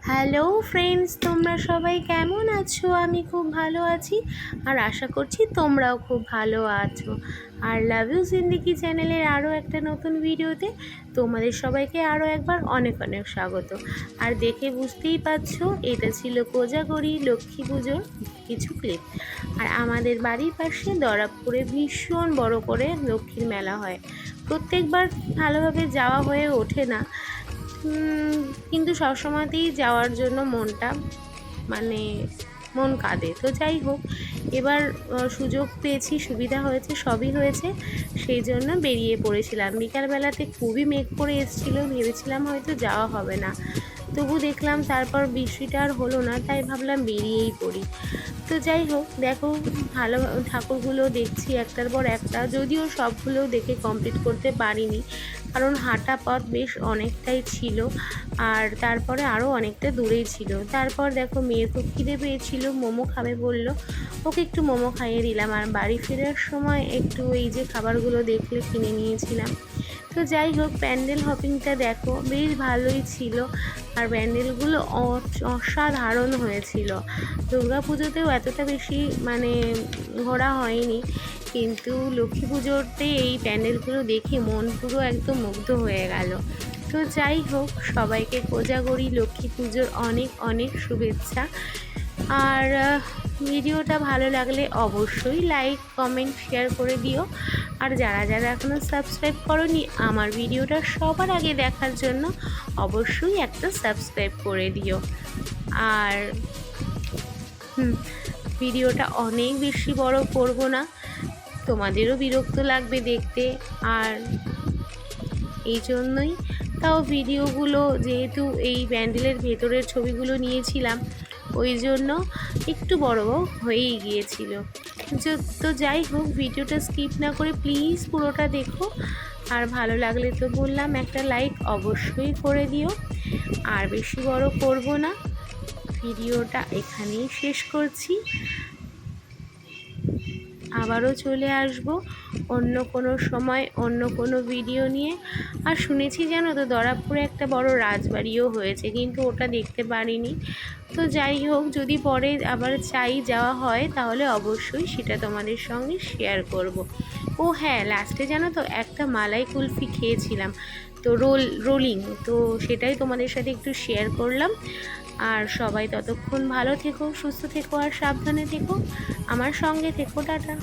Hello friends, তোমরা সবাই কেমন আছো? আমি খুব ভালো আছি আর আশা করছি তোমরাও খুব ভালো আছো। আর লাভ ইউ জিন্দেগি চ্যানেলের আরও একটা নতুন ভিডিওতে তোমাদের সবাইকে আরও একবার অনেক অনেক স্বাগত। আর দেখে বুঝতেই পারছো, এটা ছিল কোজাগরি লক্ষ্মী পুজোর কিছু ক্লিপ। আর আমাদের বাড়ির পাশে দরাবপুরে ভীষণ বড় করে লক্ষ্মীর মেলা হয়। প্রত্যেকবার ভালোভাবে যাওয়া হয়ে ওঠে না, কিন্তু সবসময়তেই যাওয়ার জন্য মানে মন কাঁদে। তো যাই হোক, এবার সুযোগ পেয়েছি, সুবিধা হয়েছে, সবই হয়েছে, সেই জন্য বেরিয়ে পড়েছিলাম। বিকালবেলাতে খুবই মেঘ করে এসেছিলো, ভেবেছিলাম হয়তো যাওয়া হবে না, তবু দেখলাম তারপর বৃষ্টিটা আর হলো না, তাই ভাবলাম বেরিয়েই পড়ি। তো যাই হোক, দেখো, ভালো ঠাকুরগুলো দেখছি একটার পর একটা, যদিও সবগুলো দেখে কমপ্লিট করতে পারিনি, কারণ হাঁটা পথ বেশ অনেকটাই ছিল, আর তারপরে আরও অনেকটা দূরেই ছিল। তারপর দেখো, মেয়ের খুব খিদে পেয়েছিল, মোমো খাবে বলল, ওকে একটু মোমো খাইয়ে দিলাম। আর বাড়ি ফেরার সময় একটু এই যে খাবারগুলো দেখলে কিনে নিয়েছিলাম। তো যাই হোক, প্যান্ডেল হপিংটা দেখো বেশ ভালোই ছিল, আর প্যান্ডেলগুলো অসাধারণ হয়েছিল। দুর্গা পুজোতেও এতটা বেশি ঘোরা হয়নি, কিন্তু লক্ষ্মী পুজোতে এই প্যান্ডেলগুলো দেখে মন পুরো একদম মুগ্ধ হয়ে গেল। তো যাই হোক, সবাইকে কোজাগরি লক্ষ্মী পুজোর অনেক অনেক শুভেচ্ছা। আর ভিডিওটা ভালো লাগলে অবশ্যই লাইক, কমেন্ট, শেয়ার করে দিও। আর যারা যারা এখনও সাবস্ক্রাইব করোনি আমার ভিডিওটা সবার আগে দেখার জন্য অবশ্যই একটা সাবস্ক্রাইব করে দিও। আর ভিডিওটা অনেক বেশি বড় করব না, তোমাদেরও বিরক্ত লাগবে দেখতে, আর এই জন্যই তাও ভিডিওগুলো, যেহেতু এই প্যান্ডেলের ভেতরের ছবিগুলো নিয়েছিলাম, ওই জন্য একটু বড় হয়েই গিয়েছিল। তো যাই হোক, ভিডিওটা স্কিপ না করে প্লিজ পুরোটা দেখো। আর ভালো লাগলে তো বললাম একটা লাইক অবশ্যই করে দিও। আর বেশি বড় করব না, ভিডিওটা এখানেই শেষ করছি। আবারও চলে আসব অন্য কোনো সময় অন্য কোনো ভিডিও নিয়ে। আর শুনেছি জানো তো, দরাবপুরে একটা বড় রাজবাড়িও হয়েছে, কিন্তু ওটা দেখতে পারিনি। তো যাই হোক, যদি পরে আবার যাওয়া হয় তাহলে অবশ্যই সেটা তোমাদের সঙ্গে শেয়ার করব। ও হ্যাঁ, লাস্টে জানো তো একটা মালাই কুলফি খেয়েছিলাম, তো রোলিং, তো সেটাই তোমাদের সাথে একটু শেয়ার করলাম। আর সবাই ততক্ষণ ভালো থেকো, সুস্থ থেকো, আর সাবধানে থেকো, আমার সঙ্গে থেকো। টাটা।